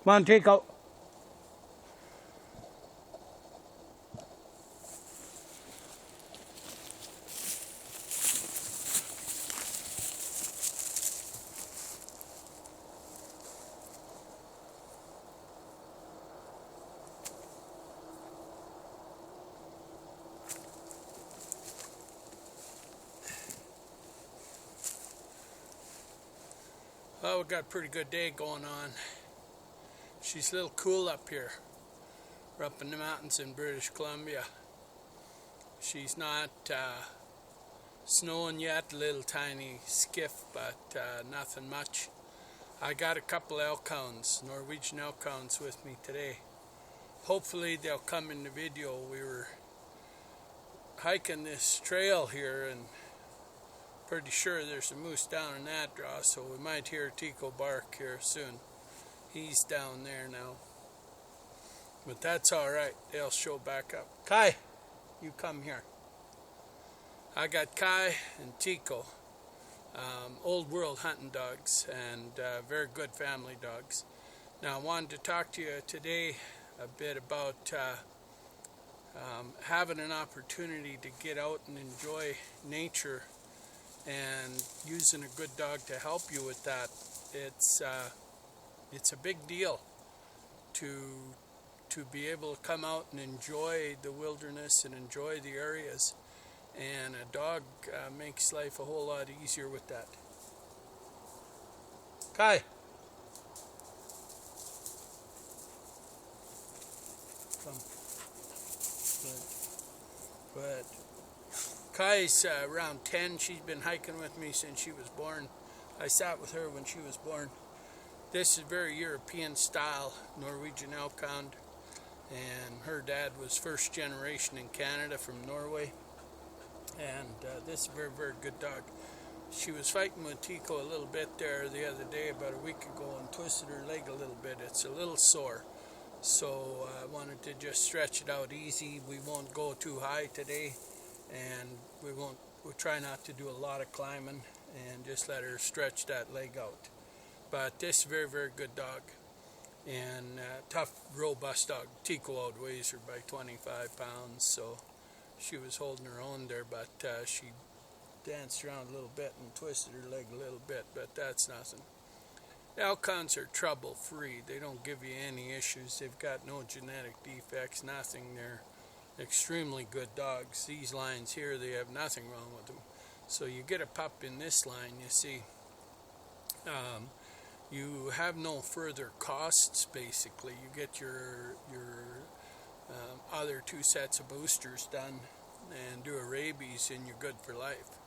Come on, Teeko. Well, we've got a pretty good day going on. She's a little cool up here. We're up in the mountains in British Columbia. She's not snowing yet, a little tiny skiff, but nothing much. I got a couple Elkhounds, Norwegian Elkhounds with me today. Hopefully they'll come in the video. We were hiking this trail here and pretty sure there's a moose down in that draw, so we might hear Teeko bark here soon. He's down there now. But that's alright, they'll show back up. Kai, you come here. I got Kai and Teeko, old world hunting dogs, and very good family dogs. Now I wanted to talk to you today a bit about having an opportunity to get out and enjoy nature and using a good dog to help you with that. It's a big deal to be able to come out and enjoy the wilderness and enjoy the areas, and a dog makes life a whole lot easier with that. Kai, come. Good. Kai's around 10. She's been hiking with me since she was born. I sat with her when she was born. This is very European style Norwegian Elkhound, and her dad was first generation in Canada from Norway, and this is a very, very good dog. She was fighting with Teeko a little bit there the other day, about a week ago, and twisted her leg a little bit. It's a little sore, so I wanted to just stretch it out easy. We won't go too high today, and we'll try not to do a lot of climbing and just let her stretch that leg out. But this is a very, very good dog, and tough, robust dog. Teeko outweighs her by 25 pounds, so she was holding her own there, but she danced around a little bit and twisted her leg a little bit, but that's nothing. Elkhounds are trouble-free. They don't give you any issues. They've got no genetic defects, nothing. They're extremely good dogs. These lines here, they have nothing wrong with them. So you get a pup in this line, you see, you have no further costs, basically. You get your other 2 sets of boosters done and do a rabies, and you're good for life.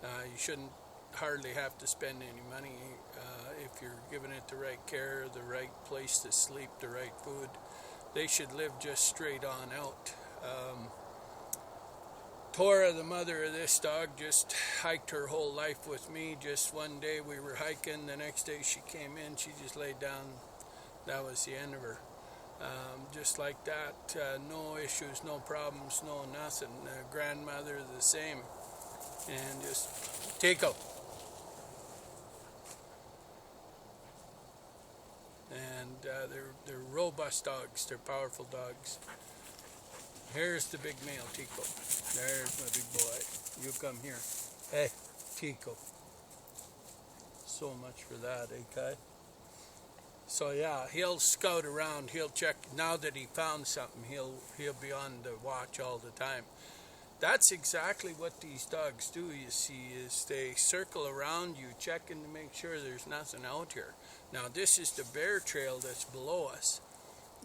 You shouldn't hardly have to spend any money if you're giving it the right care, the right place to sleep, the right food. They should live just straight on out. Tora, the mother of this dog, just hiked her whole life with me. Just one day we were hiking, the next day she came in, she just laid down. That was the end of her. Just like that, no issues, no problems, no nothing. Grandmother the same, and just Teeko. And they're robust dogs. They're powerful dogs. Here's the big male, Teeko. There's my big boy. You come here. Hey, Teeko. So much for that, eh, Kai? So yeah, he'll scout around. He'll check. Now that he found something, he'll be on the watch all the time. That's exactly what these dogs do, you see, is they circle around you, checking to make sure there's nothing out here. Now this is the bear trail that's below us,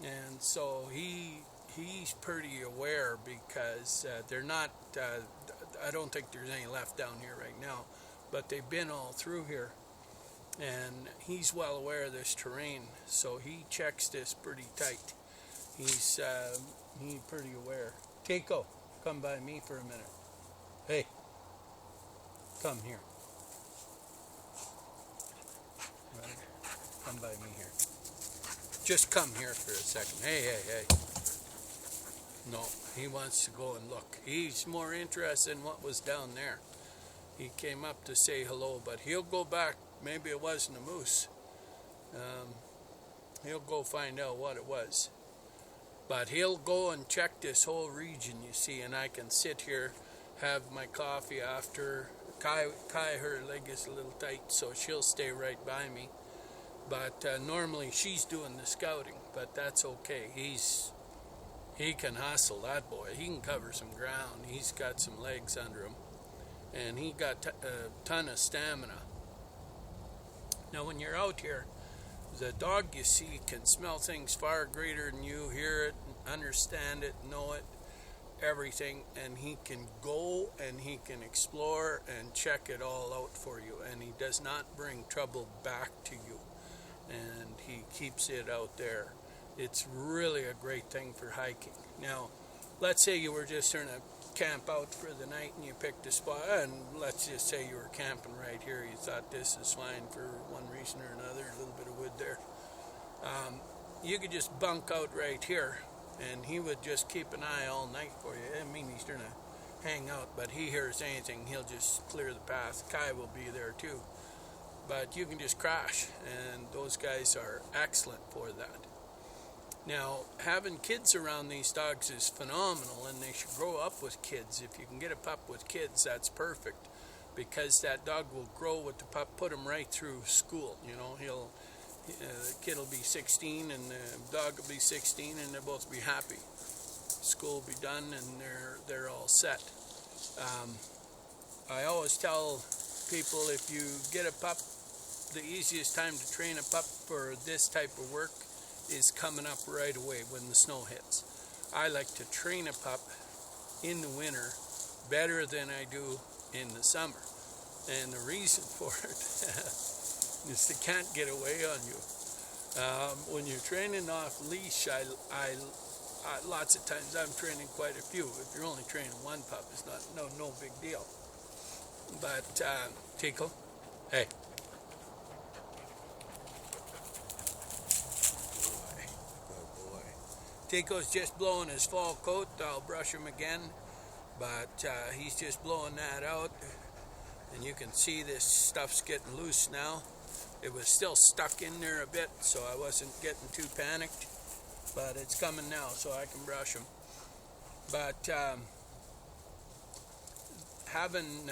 and so he's pretty aware, because they're not, I don't think there's any left down here right now, but they've been all through here, and he's well aware of this terrain, so he checks this pretty tight. He's pretty aware. Teeko, come by me for a minute. Hey, come here. Right. Come by me here. Just come here for a second. Hey. No, he wants to go and look. He's more interested in what was down there. He came up to say hello, but he'll go back. Maybe it wasn't a moose. He'll go find out what it was. But he'll go and check this whole region, you see, and I can sit here, have my coffee after. Kai, her leg is a little tight, so she'll stay right by me. But normally she's doing the scouting, but that's okay. He can hustle, that boy. He can cover some ground. He's got some legs under him, and he got a ton of stamina. Now, when you're out here, the dog you see can smell things far greater than you, hear it, understand it, know it, everything, and he can go and he can explore and check it all out for you, and he does not bring trouble back to you, and he keeps it out there. It's really a great thing for hiking. Now, let's say you were just going to camp out for the night and you picked a spot, and let's just say you were camping right here. You thought this is fine for one reason or another, a little bit of wood there. You could just bunk out right here, and he would just keep an eye all night for you. I mean, he's going to hang out, but he hears anything, he'll just clear the path. Kai will be there too. But you can just crash, and those guys are excellent for that. Now, having kids around these dogs is phenomenal, and they should grow up with kids. If you can get a pup with kids, that's perfect, because that dog will grow with the pup, put him right through school. You know, the kid will be 16 and the dog will be 16, and they'll both be happy. School will be done, and they're all set. I always tell people, if you get a pup, the easiest time to train a pup for this type of work is coming up right away when the snow hits. I like to train a pup in the winter better than I do in the summer. And the reason for it is they can't get away on you. When you're training off leash, I lots of times I'm training quite a few. If you're only training one pup, it's no big deal. But Teeko, hey. Teeko's just blowing his fall coat. I'll brush him again, but he's just blowing that out, and you can see this stuff's getting loose now. It was still stuck in there a bit, so I wasn't getting too panicked, but it's coming now, so I can brush him. But having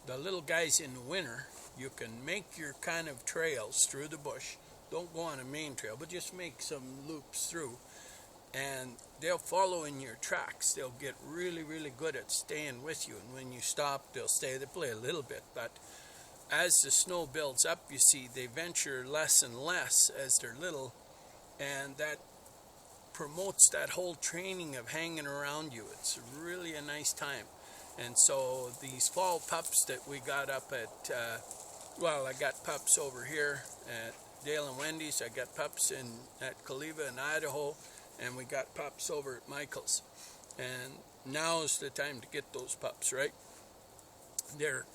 the little guys in the winter, you can make your kind of trails through the bush. Don't go on a main trail, but just make some loops through, and they'll follow in your tracks. They'll get really, really good at staying with you, and when you stop, they'll stay. They play a little bit, but as the snow builds up, you see, they venture less and less as they're little, and that promotes that whole training of hanging around you. It's really a nice time. And so these fall pups that we got up at, I got pups over here at Dale and Wendy's. I got pups at Kaliva in Idaho, and we got pups over at Michael's. And now's the time to get those pups, right? They're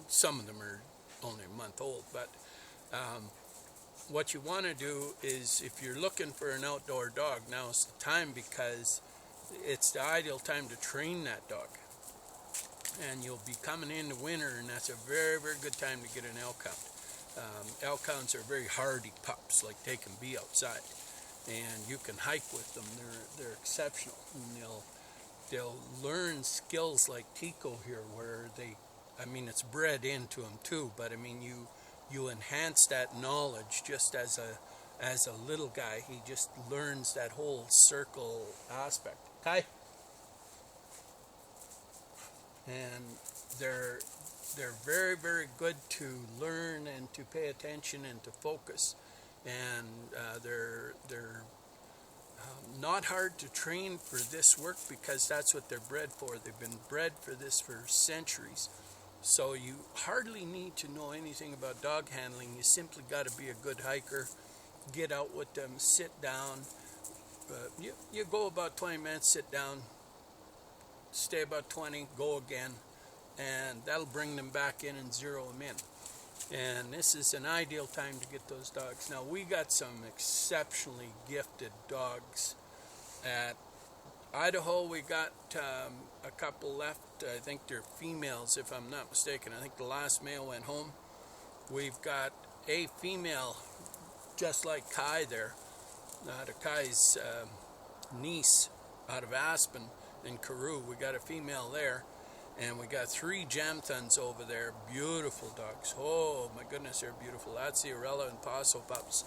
some of them are only a month old, but what you want to do is, if you're looking for an outdoor dog, now's the time, because it's the ideal time to train that dog. And you'll be coming into winter, and that's a very, very good time to get an Elkhound. Elkhounds are very hardy pups, like they can be outside, and you can hike with them. They're exceptional, and they'll learn skills like Teeko here, where it's bred into them too. But you enhance that knowledge just as a little guy. He just learns that whole circle aspect. Kai, and they're very, very good to learn and to pay attention and to focus. And they're not hard to train for this work, because that's what they're bred for. They've been bred for this for centuries. So you hardly need to know anything about dog handling. You simply got to be a good hiker. Get out with them, sit down. You go about 20 minutes, sit down, stay about 20, go again, and that'll bring them back in and zero them in. And this is an ideal time to get those dogs. Now, we got some exceptionally gifted dogs at Idaho. We got a couple left. I think they're females, if I'm not mistaken. I think the last male went home. We've got a female just like Kai there, out of Kai's niece out of Aspen in Carew. We got a female there, and we got 3 Jamthons over there. Beautiful dogs. Oh my goodness, they're beautiful. That's the Arella and Paso pups.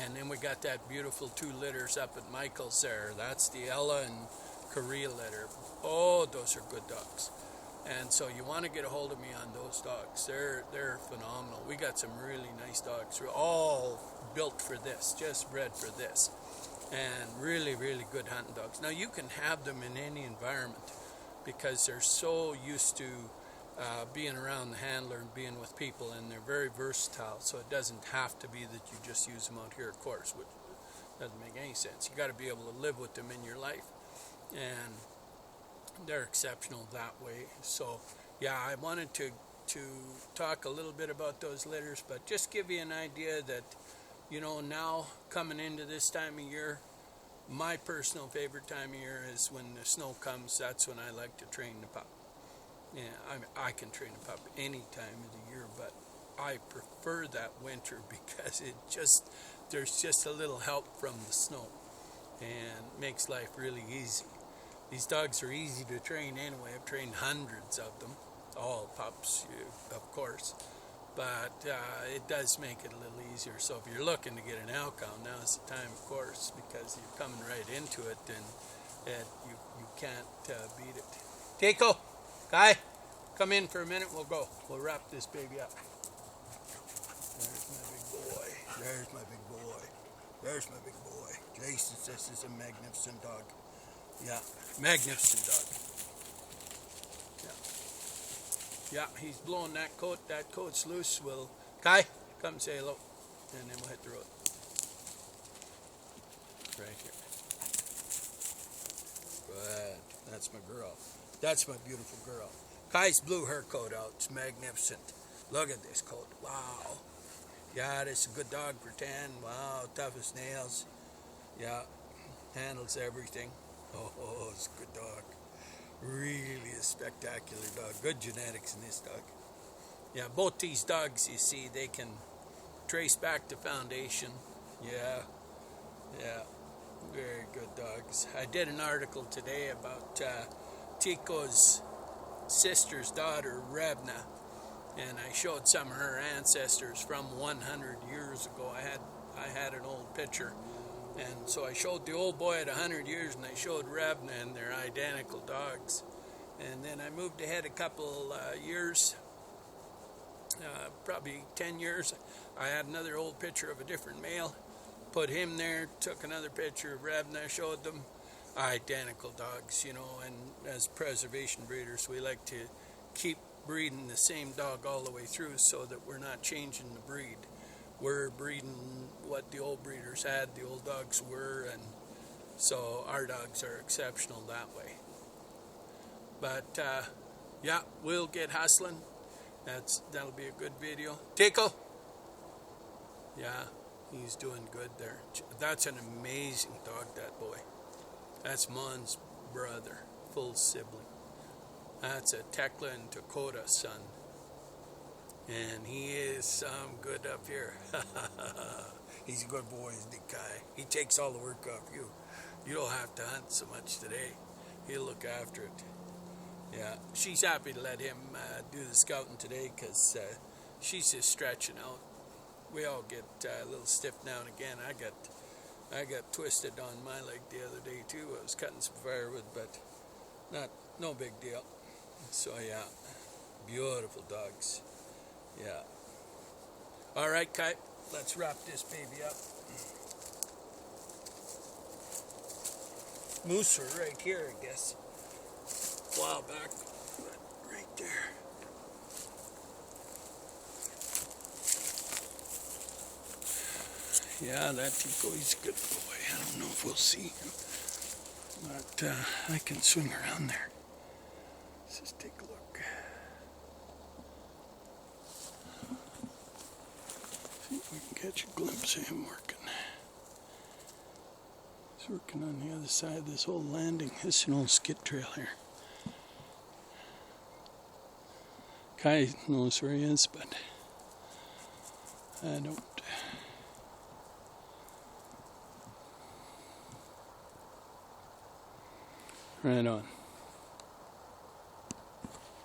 And then we got that beautiful 2 litters up at Michael's there. That's the Ella and Korea litter. Oh, those are good dogs. And so you want to get a hold of me on those dogs. They're phenomenal. We got some really nice dogs. We're all built for this, just bred for this. And really, really good hunting dogs. Now you can have them in any environment because they're so used to being around the handler and being with people, and they're very versatile. So it doesn't have to be that you just use them out here, of course, which doesn't make any sense. You got to be able to live with them in your life. And they're exceptional that way. So yeah, I wanted to talk a little bit about those litters, but just give you an idea that, you know, now coming into this time of year, my personal favorite time of year is when the snow comes. That's when I like to train the pup. Yeah, I can train a pup any time of the year, but I prefer that winter because there's just a little help from the snow and makes life really easy. These dogs are easy to train anyway. I've trained hundreds of them, all pups, of course, but it does make it a little easier. So if you're looking to get an Elkhound, now's the time, of course, because you're coming right into it, and you can't beat it. Teeko, Kai, come in for a minute. We'll go. We'll wrap this baby up. There's my big boy. There's my big boy. There's my big boy. Jason says this is a magnificent dog. Yeah, magnificent dog. Yeah, he's blowing that coat. That coat's loose. We'll, Kai, come say hello, and then we'll hit the road. Right here. Good. That's my girl. That's my beautiful girl. Kai's blew her coat out. It's magnificent. Look at this coat. Wow. Yeah, this is a good dog for 10. Wow, tough as nails. Yeah, handles everything. Oh, it's a good dog. Really a spectacular dog. Good genetics in this dog. Yeah, both these dogs, you see, they can trace back to foundation. Yeah. Very good dogs. I did an article today about Teeko's sister's daughter, Rebna, and I showed some of her ancestors from 100 years ago. I had an old picture. And so I showed the old boy at 100 years, and I showed Rebna, and they're identical dogs. And then I moved ahead a couple years, probably 10 years. I had another old picture of a different male, put him there, took another picture of Rebna, showed them identical dogs, you know. And as preservation breeders, we like to keep breeding the same dog all the way through so that we're not changing the breed. We're breeding what the old breeders had, the old dogs were, and so our dogs are exceptional that way. But yeah, we'll get hustling. That'll be a good video. Teeko, yeah, he's doing good there. That's an amazing dog, that boy. That's Mon's brother, full sibling. That's a Tekla and Dakota son. And he is some good up here. He's a good boy, isn't he, Kai? He takes all the work off you. You don't have to hunt so much today. He'll look after it. Yeah, she's happy to let him do the scouting today because she's just stretching out. We all get a little stiff now and again. I got twisted on my leg the other day too. I was cutting some firewood, but no big deal. So yeah, beautiful dogs. Yeah. All right, Kai, let's wrap this baby up. Moose are right here, I guess. A while back, but right there. Yeah, that Teeko, he's a good boy. I don't know if we'll see him, but I can swing around there. Let's just take a look. See if we can catch a glimpse of him working. He's working on the other side of this whole landing. This is an old skid trail here. Kai knows where he is, but I don't. Right on.